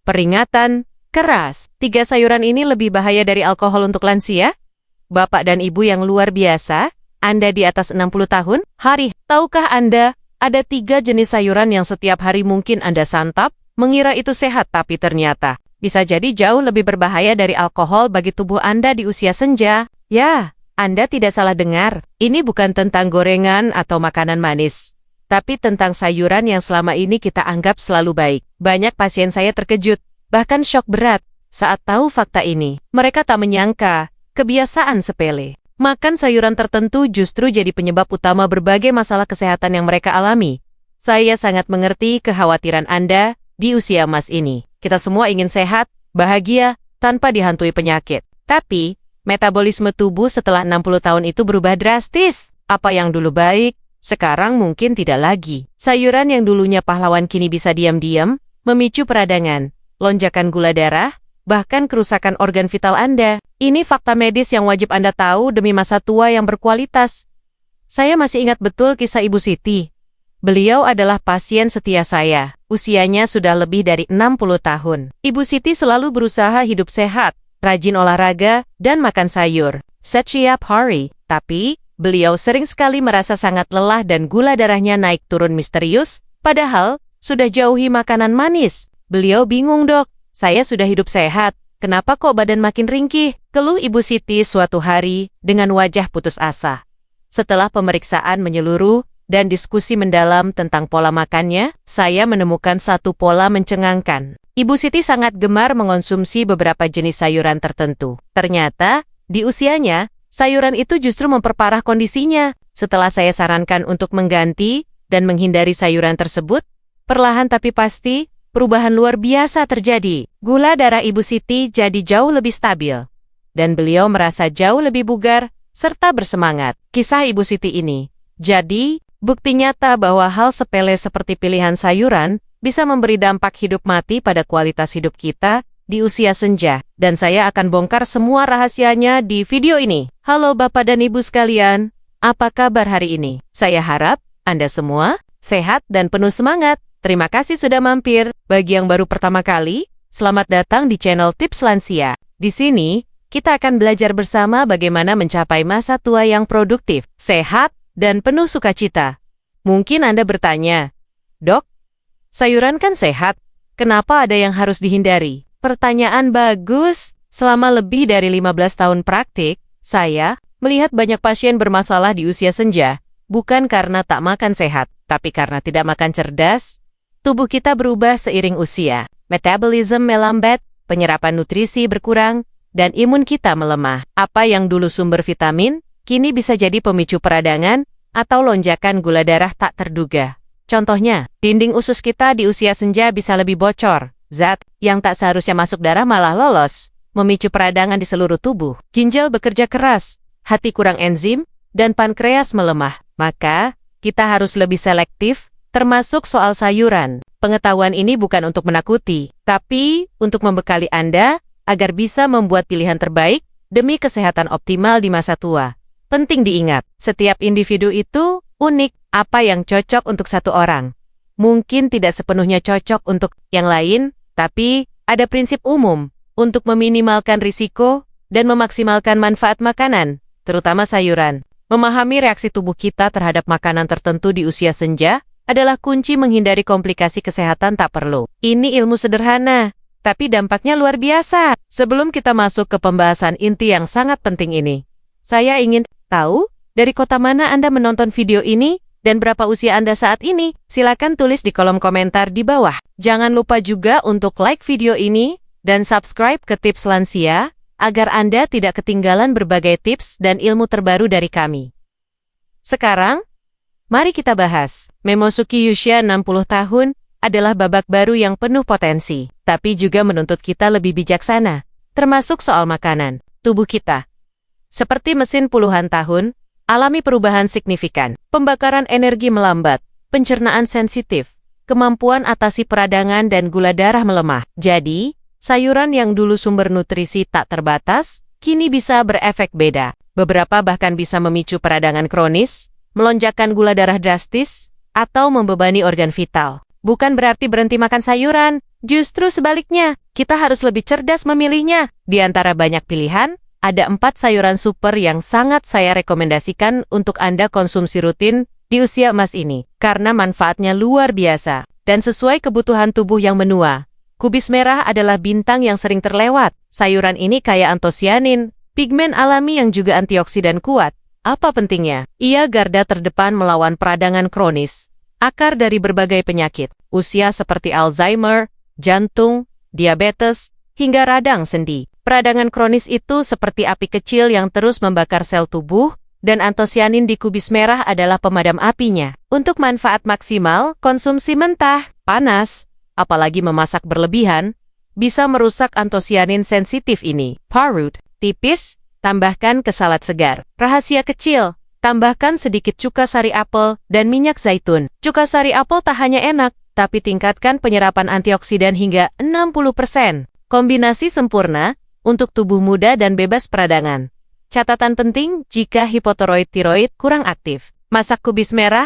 Peringatan keras. 3 sayuran ini lebih bahaya dari alkohol untuk lansia? Bapak dan Ibu yang luar biasa, Anda di atas 60 tahun? Tahukah Anda, ada 3 jenis sayuran yang setiap hari mungkin Anda santap, mengira itu sehat tapi ternyata bisa jadi jauh lebih berbahaya dari alkohol bagi tubuh Anda di usia senja. Ya, Anda tidak salah dengar. Ini bukan tentang gorengan atau makanan manis, tapi tentang sayuran yang selama ini kita anggap selalu baik. Banyak pasien saya terkejut, bahkan syok berat, saat tahu fakta ini. Mereka tak menyangka, kebiasaan sepele makan sayuran tertentu justru jadi penyebab utama berbagai masalah kesehatan yang mereka alami. Saya sangat mengerti kekhawatiran Anda di usia emas ini. Kita semua ingin sehat, bahagia, tanpa dihantui penyakit. Tapi, metabolisme tubuh setelah 60 tahun itu berubah drastis. Apa yang dulu baik, sekarang mungkin tidak lagi. Sayuran yang dulunya pahlawan kini bisa diam-diam, memicu peradangan, lonjakan gula darah, bahkan kerusakan organ vital Anda. Ini fakta medis yang wajib Anda tahu demi masa tua yang berkualitas. Saya masih ingat betul kisah Ibu Siti. Beliau adalah pasien setia saya. Usianya sudah lebih dari 60 tahun. Ibu Siti selalu berusaha hidup sehat, rajin olahraga, dan makan sayur setiap hari. Tapi, beliau sering sekali merasa sangat lelah dan gula darahnya naik turun misterius, padahal sudah jauhi makanan manis. Beliau bingung, "Dok, saya sudah hidup sehat, kenapa kok badan makin ringkih?" Keluh Ibu Siti suatu hari dengan wajah putus asa. Setelah pemeriksaan menyeluruh dan diskusi mendalam tentang pola makannya, saya menemukan satu pola mencengangkan. Ibu Siti sangat gemar mengonsumsi beberapa jenis sayuran tertentu. Ternyata, di usianya, sayuran itu justru memperparah kondisinya. Setelah saya sarankan untuk mengganti dan menghindari sayuran tersebut, perlahan tapi pasti, perubahan luar biasa terjadi. Gula darah Ibu Siti jadi jauh lebih stabil. Dan beliau merasa jauh lebih bugar, serta bersemangat. Kisah Ibu Siti ini jadi bukti nyata bahwa hal sepele seperti pilihan sayuran bisa memberi dampak hidup mati pada kualitas hidup kita di usia senja. Dan saya akan bongkar semua rahasianya di video ini. Halo Bapak dan Ibu sekalian, apa kabar hari ini? Saya harap Anda semua sehat dan penuh semangat. Terima kasih sudah mampir. Bagi yang baru pertama kali, selamat datang di channel Tips Lansia. Di sini, kita akan belajar bersama bagaimana mencapai masa tua yang produktif, sehat, dan penuh sukacita. Mungkin Anda bertanya, "Dok, sayuran kan sehat, kenapa ada yang harus dihindari?" Pertanyaan bagus. Selama lebih dari 15 tahun praktik, saya melihat banyak pasien bermasalah di usia senja, bukan karena tak makan sehat, tapi karena tidak makan cerdas. Tubuh kita berubah seiring usia. Metabolisme melambat, penyerapan nutrisi berkurang, dan imun kita melemah. Apa yang dulu sumber vitamin, kini bisa jadi pemicu peradangan atau lonjakan gula darah tak terduga. Contohnya, dinding usus kita di usia senja bisa lebih bocor. Zat yang tak seharusnya masuk darah malah lolos, memicu peradangan di seluruh tubuh. Ginjal bekerja keras, hati kurang enzim, dan pankreas melemah. Maka, kita harus lebih selektif, termasuk soal sayuran. Pengetahuan ini bukan untuk menakuti, tapi untuk membekali Anda agar bisa membuat pilihan terbaik demi kesehatan optimal di masa tua. Penting diingat, setiap individu itu unik. Apa yang cocok untuk satu orang mungkin tidak sepenuhnya cocok untuk yang lain, tapi ada prinsip umum untuk meminimalkan risiko dan memaksimalkan manfaat makanan, terutama sayuran. Memahami reaksi tubuh kita terhadap makanan tertentu di usia senja adalah kunci menghindari komplikasi kesehatan tak perlu. Ini ilmu sederhana, tapi dampaknya luar biasa. Sebelum kita masuk ke pembahasan inti yang sangat penting ini, saya ingin tahu dari kota mana Anda menonton video ini dan berapa usia Anda saat ini. Silakan tulis di kolom komentar di bawah. Jangan lupa juga untuk like video ini dan subscribe ke Tips Lansia agar Anda tidak ketinggalan berbagai tips dan ilmu terbaru dari kami. Sekarang, mari kita bahas. Memasuki usia 60 tahun adalah babak baru yang penuh potensi, tapi juga menuntut kita lebih bijaksana, termasuk soal makanan. Tubuh kita, seperti mesin puluhan tahun, alami perubahan signifikan. Pembakaran energi melambat, pencernaan sensitif, kemampuan atasi peradangan dan gula darah melemah. Jadi, sayuran yang dulu sumber nutrisi tak terbatas, kini bisa berefek beda. Beberapa bahkan bisa memicu peradangan kronis, melonjakkan gula darah drastis, atau membebani organ vital. Bukan berarti berhenti makan sayuran, Justru sebaliknya, kita harus lebih cerdas memilihnya. Di antara banyak pilihan, ada 4 sayuran super yang sangat saya rekomendasikan untuk Anda konsumsi rutin di usia emas ini, karena manfaatnya luar biasa dan sesuai kebutuhan tubuh yang menua. Kubis merah adalah bintang yang sering terlewat. Sayuran ini kaya antosianin, pigmen alami yang juga antioksidan kuat. Apa pentingnya? Ia garda terdepan melawan peradangan kronis, akar dari berbagai penyakit, usia seperti Alzheimer, jantung, diabetes, hingga radang sendi. Peradangan kronis itu seperti api kecil yang terus membakar sel tubuh, dan antosianin di kubis merah adalah pemadam apinya. Untuk manfaat maksimal, konsumsi mentah, panas, apalagi memasak berlebihan, bisa merusak antosianin sensitif ini. Parut, tipis, tambahkan ke salad segar. Rahasia kecil, tambahkan sedikit cuka sari apel dan minyak zaitun. Cuka sari apel tak hanya enak, tapi tingkatkan penyerapan antioksidan hingga 60%. Kombinasi sempurna untuk tubuh muda dan bebas peradangan. Catatan penting jika hipotiroid tiroid kurang aktif. Masak kubis merah.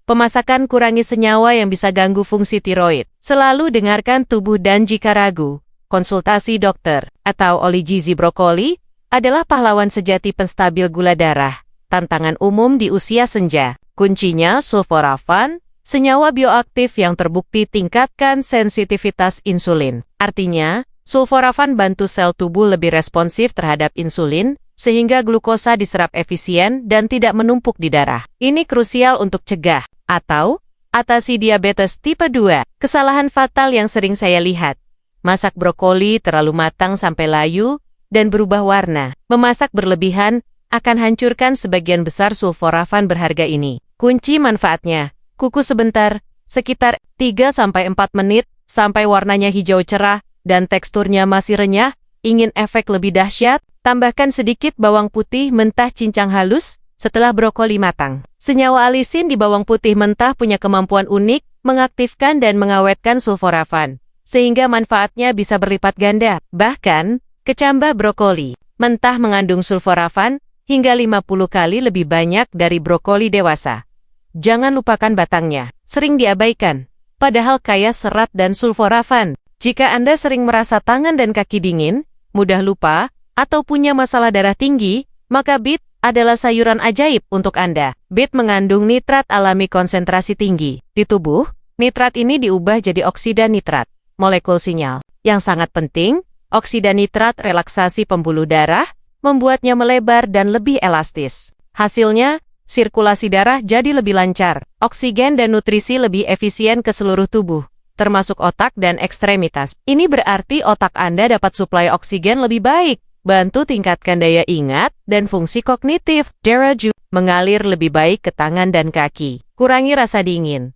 Pemasakan kurangi senyawa yang bisa ganggu fungsi tiroid. Selalu dengarkan tubuh dan jika ragu, konsultasi dokter. Atau oli gizi brokoli adalah pahlawan sejati penstabil gula darah. Tantangan umum di usia senja. Kuncinya sulforafan, senyawa bioaktif yang terbukti tingkatkan sensitivitas insulin. Artinya, sulforafan bantu sel tubuh lebih responsif terhadap insulin, sehingga glukosa diserap efisien dan tidak menumpuk di darah. Ini krusial untuk cegah atau atasi diabetes tipe 2. Kesalahan fatal yang sering saya lihat. Masak brokoli terlalu matang sampai layu dan berubah warna. Memasak berlebihan akan hancurkan sebagian besar sulforafan berharga ini. Kunci manfaatnya, kukus sebentar, sekitar 3-4 menit, sampai warnanya hijau cerah dan teksturnya masih renyah. Ingin efek lebih dahsyat? Tambahkan sedikit bawang putih mentah cincang halus setelah brokoli matang. Senyawa alisin di bawang putih mentah punya kemampuan unik mengaktifkan dan mengawetkan sulforafan, sehingga manfaatnya bisa berlipat ganda. Bahkan, kecambah brokoli mentah mengandung sulforafan hingga 50 kali lebih banyak dari brokoli dewasa. Jangan lupakan batangnya, sering diabaikan, padahal kaya serat dan sulforafan. Jika Anda sering merasa tangan dan kaki dingin, mudah lupa, atau punya masalah darah tinggi, maka beet adalah sayuran ajaib untuk Anda. Beet mengandung nitrat alami konsentrasi tinggi. Di tubuh, nitrat ini diubah jadi oksida nitrat, molekul sinyal. Yang sangat penting, oksida nitrat relaksasi pembuluh darah, membuatnya melebar dan lebih elastis. Hasilnya, sirkulasi darah jadi lebih lancar, oksigen dan nutrisi lebih efisien ke seluruh tubuh, termasuk otak dan ekstremitas. Ini berarti otak Anda dapat suplai oksigen lebih baik, bantu tingkatkan daya ingat dan fungsi kognitif. Darah juga mengalir lebih baik ke tangan dan kaki. Kurangi rasa dingin.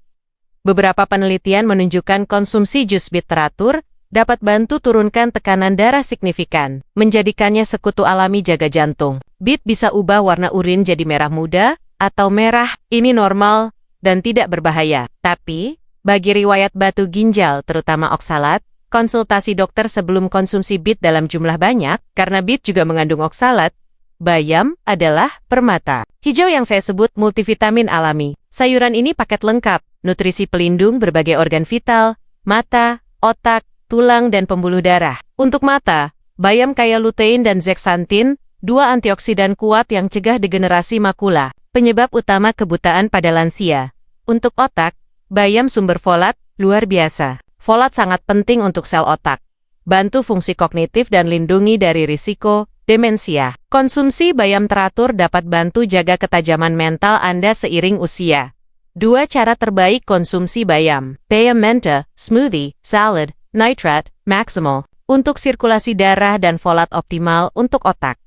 Beberapa penelitian menunjukkan konsumsi jus beet teratur dapat bantu turunkan tekanan darah signifikan, menjadikannya sekutu alami jaga jantung. Beet bisa ubah warna urin jadi merah muda atau merah. Ini normal dan tidak berbahaya. Tapi, bagi riwayat batu ginjal terutama oksalat, konsultasi dokter sebelum konsumsi beet dalam jumlah banyak, karena beet juga mengandung oksalat. Bayam adalah permata hijau yang saya sebut multivitamin alami. Sayuran ini paket lengkap, nutrisi pelindung berbagai organ vital, mata, otak, tulang, dan pembuluh darah. Untuk mata, bayam kaya lutein dan zeaxanthin, 2 antioksidan kuat yang cegah degenerasi makula, penyebab utama kebutaan pada lansia. Untuk otak, bayam sumber folat, luar biasa. Folat sangat penting untuk sel otak, bantu fungsi kognitif dan lindungi dari risiko demensia. Konsumsi bayam teratur dapat bantu jaga ketajaman mental Anda seiring usia. 2 cara terbaik konsumsi bayam. Bayam mentah, smoothie, salad, nitrat, maximal, untuk sirkulasi darah dan folat optimal untuk otak.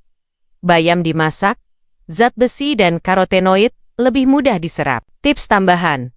Bayam dimasak, zat besi dan karotenoid lebih mudah diserap. Tips tambahan.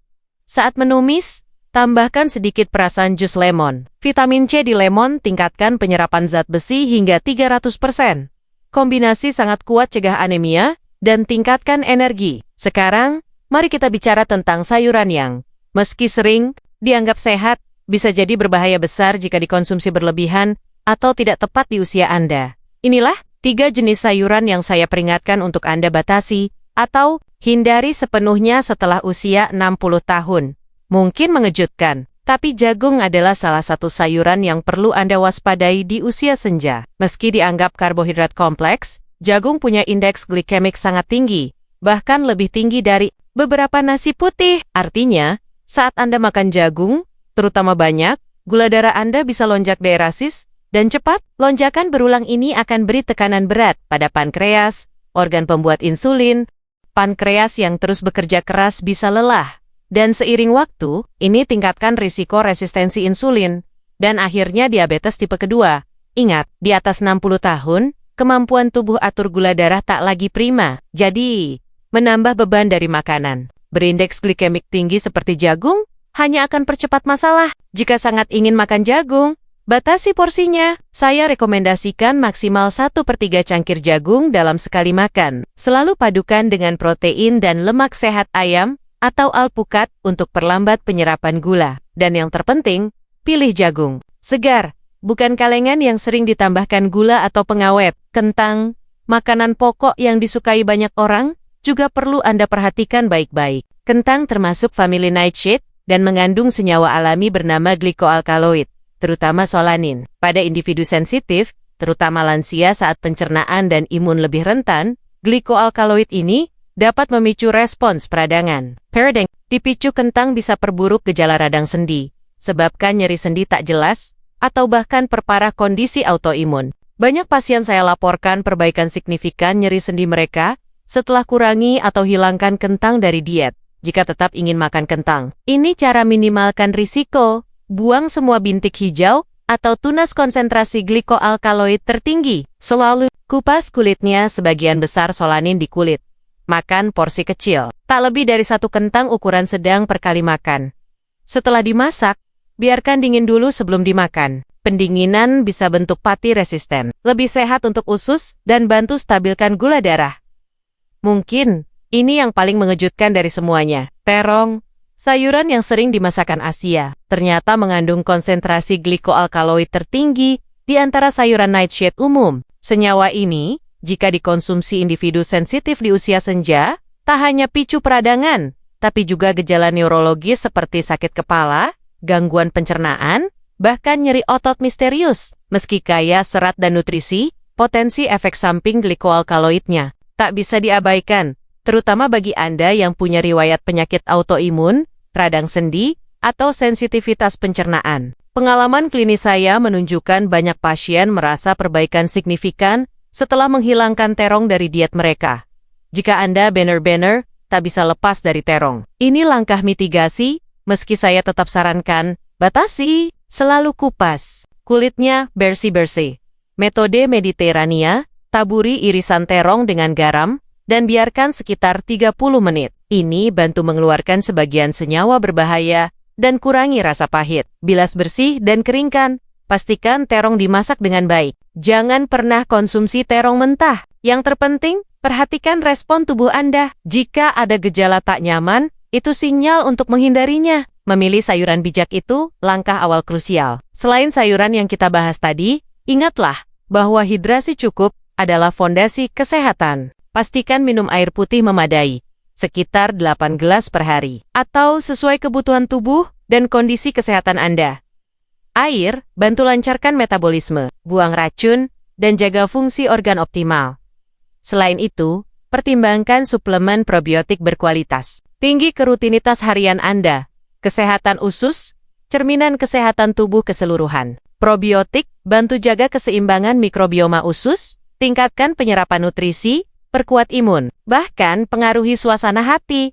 Saat menumis, tambahkan sedikit perasan jus lemon. Vitamin C di lemon tingkatkan penyerapan zat besi hingga 300%. Kombinasi sangat kuat cegah anemia dan tingkatkan energi. Sekarang, mari kita bicara tentang sayuran yang, meski sering dianggap sehat, bisa jadi berbahaya besar jika dikonsumsi berlebihan atau tidak tepat di usia Anda. Inilah 3 jenis sayuran yang saya peringatkan untuk Anda batasi atau hindari sepenuhnya setelah usia 60 tahun. Mungkin mengejutkan, Tapi jagung adalah salah satu sayuran yang perlu Anda waspadai di usia senja. Meski dianggap karbohidrat kompleks, jagung punya indeks glikemik sangat tinggi, bahkan lebih tinggi dari beberapa nasi putih. Artinya, saat Anda makan jagung, terutama banyak, gula darah Anda bisa lonjak drastis dan cepat. Lonjakan berulang ini akan beri tekanan berat pada pankreas, organ pembuat insulin. Pankreas yang terus bekerja keras bisa lelah. Dan seiring waktu, ini tingkatkan risiko resistensi insulin, dan akhirnya diabetes tipe kedua. Ingat, di atas 60 tahun, kemampuan tubuh atur gula darah tak lagi prima. Jadi, menambah beban dari makanan berindeks glikemik tinggi seperti jagung, hanya akan percepat masalah. Jika sangat ingin makan jagung, batasi porsinya. Saya rekomendasikan maksimal 1/3 cangkir jagung dalam sekali makan. Selalu padukan dengan protein dan lemak sehat ayam, atau alpukat untuk perlambat penyerapan gula. Dan yang terpenting, pilih jagung segar, bukan kalengan yang sering ditambahkan gula atau pengawet. Kentang, makanan pokok yang disukai banyak orang, juga perlu Anda perhatikan baik-baik. Kentang termasuk famili nightshade dan mengandung senyawa alami bernama glikoalkaloid, terutama solanin. Pada individu sensitif, terutama lansia saat pencernaan dan imun lebih rentan, glikoalkaloid ini dapat memicu respons peradangan. Peradangan dipicu kentang bisa perburuk gejala radang sendi, sebabkan nyeri sendi tak jelas, atau bahkan perparah kondisi autoimun. Banyak pasien saya laporkan perbaikan signifikan nyeri sendi mereka setelah kurangi atau hilangkan kentang dari diet. Jika tetap ingin makan kentang, ini cara minimalkan risiko. Buang semua bintik hijau atau tunas konsentrasi glikoalkaloid tertinggi. Selalu kupas kulitnya, sebagian besar solanin di kulit. Makan porsi kecil, tak lebih dari 1 kentang ukuran sedang per kali makan. Setelah dimasak, biarkan dingin dulu sebelum dimakan. Pendinginan bisa bentuk pati resisten, lebih sehat untuk usus dan bantu stabilkan gula darah. Mungkin, ini yang paling mengejutkan dari semuanya. Terong, sayuran yang sering di masakan Asia, ternyata mengandung konsentrasi glikoalkaloid tertinggi di antara sayuran nightshade umum. Senyawa ini, jika dikonsumsi individu sensitif di usia senja, tak hanya picu peradangan, tapi juga gejala neurologis seperti sakit kepala, gangguan pencernaan, bahkan nyeri otot misterius. Meski kaya serat dan nutrisi, potensi efek samping glikoalkaloidnya tak bisa diabaikan, terutama bagi Anda yang punya riwayat penyakit autoimun, radang sendi, atau sensitivitas pencernaan. Pengalaman klinis saya menunjukkan banyak pasien merasa perbaikan signifikan setelah menghilangkan terong dari diet mereka. Jika Anda benar-benar tak bisa lepas dari terong, ini langkah mitigasi. Meski saya tetap sarankan, batasi, selalu kupas kulitnya bersih-bersih. Metode Mediterania, taburi irisan terong dengan garam, dan biarkan sekitar 30 menit. Ini bantu mengeluarkan sebagian senyawa berbahaya dan kurangi rasa pahit. Bilas bersih dan keringkan. Pastikan terong dimasak dengan baik. Jangan pernah konsumsi terong mentah. Yang terpenting, perhatikan respon tubuh Anda. Jika ada gejala tak nyaman, itu sinyal untuk menghindarinya. Memilih sayuran bijak itu langkah awal krusial. Selain sayuran yang kita bahas tadi, ingatlah bahwa hidrasi cukup adalah fondasi kesehatan. Pastikan minum air putih memadai, sekitar 8 gelas per hari, atau sesuai kebutuhan tubuh dan kondisi kesehatan Anda. Air bantu lancarkan metabolisme, buang racun, dan jaga fungsi organ optimal. Selain itu, pertimbangkan suplemen probiotik berkualitas. Tinggi ke rutinitas harian Anda. Kesehatan usus, cerminan kesehatan tubuh keseluruhan. Probiotik bantu jaga keseimbangan mikrobioma usus, tingkatkan penyerapan nutrisi, perkuat imun, bahkan pengaruhi suasana hati.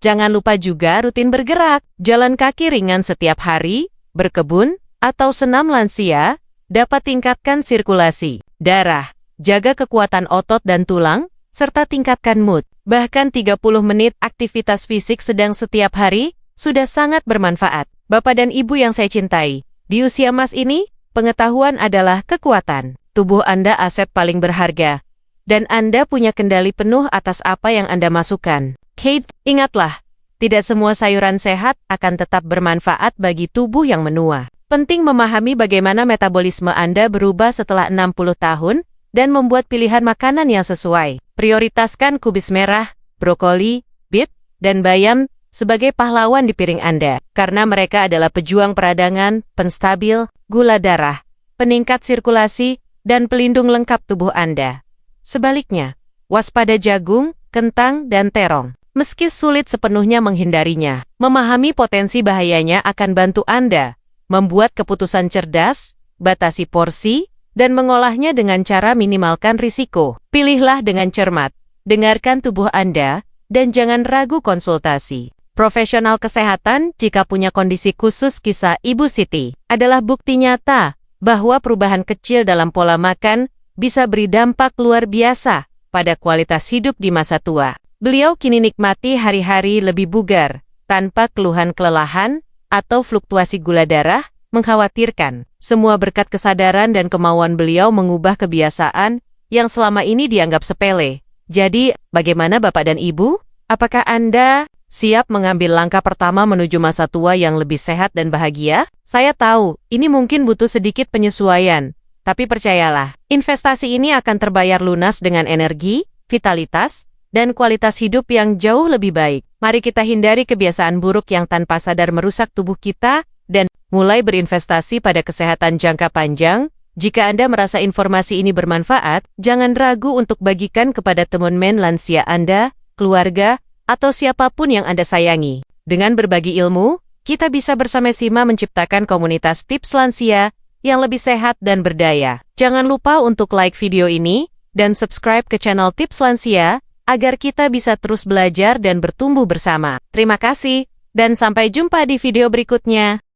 Jangan lupa juga rutin bergerak, jalan kaki ringan setiap hari, berkebun, atau senam lansia, dapat tingkatkan sirkulasi darah, jaga kekuatan otot dan tulang, serta tingkatkan mood. Bahkan 30 menit aktivitas fisik sedang setiap hari, sudah sangat bermanfaat. Bapak dan Ibu yang saya cintai, di usia emas ini, pengetahuan adalah kekuatan. Tubuh Anda aset paling berharga, dan Anda punya kendali penuh atas apa yang Anda masukkan. Kate, ingatlah, tidak semua sayuran sehat akan tetap bermanfaat bagi tubuh yang menua. Penting memahami bagaimana metabolisme Anda berubah setelah 60 tahun dan membuat pilihan makanan yang sesuai. Prioritaskan kubis merah, brokoli, beet, dan bayam sebagai pahlawan di piring Anda, karena mereka adalah pejuang peradangan, penstabil, gula darah, peningkat sirkulasi, dan pelindung lengkap tubuh Anda. Sebaliknya, waspada jagung, kentang, dan terong. Meski sulit sepenuhnya menghindarinya, memahami potensi bahayanya akan bantu Anda membuat keputusan cerdas, batasi porsi, dan mengolahnya dengan cara minimalkan risiko. Pilihlah dengan cermat, dengarkan tubuh Anda, dan jangan ragu konsultasi profesional kesehatan jika punya kondisi khusus. Kisah Ibu Siti adalah bukti nyata bahwa perubahan kecil dalam pola makan bisa beri dampak luar biasa pada kualitas hidup di masa tua. Beliau kini nikmati hari-hari lebih bugar, tanpa keluhan kelelahan atau fluktuasi gula darah mengkhawatirkan. Semua berkat kesadaran dan kemauan beliau mengubah kebiasaan yang selama ini dianggap sepele. Jadi, bagaimana Bapak dan Ibu? Apakah Anda siap mengambil langkah pertama menuju masa tua yang lebih sehat dan bahagia? Saya tahu, ini mungkin butuh sedikit penyesuaian. Tapi percayalah, investasi ini akan terbayar lunas dengan energi, vitalitas, dan kualitas hidup yang jauh lebih baik. Mari kita hindari kebiasaan buruk yang tanpa sadar merusak tubuh kita, dan mulai berinvestasi pada kesehatan jangka panjang. Jika Anda merasa informasi ini bermanfaat, jangan ragu untuk bagikan kepada teman lansia Anda, keluarga, atau siapapun yang Anda sayangi. Dengan berbagi ilmu, kita bisa bersama-sama menciptakan komunitas tips lansia yang lebih sehat dan berdaya. Jangan lupa untuk like video ini dan subscribe ke channel Tips Lansia agar kita bisa terus belajar dan bertumbuh bersama. Terima kasih, dan sampai jumpa di video berikutnya.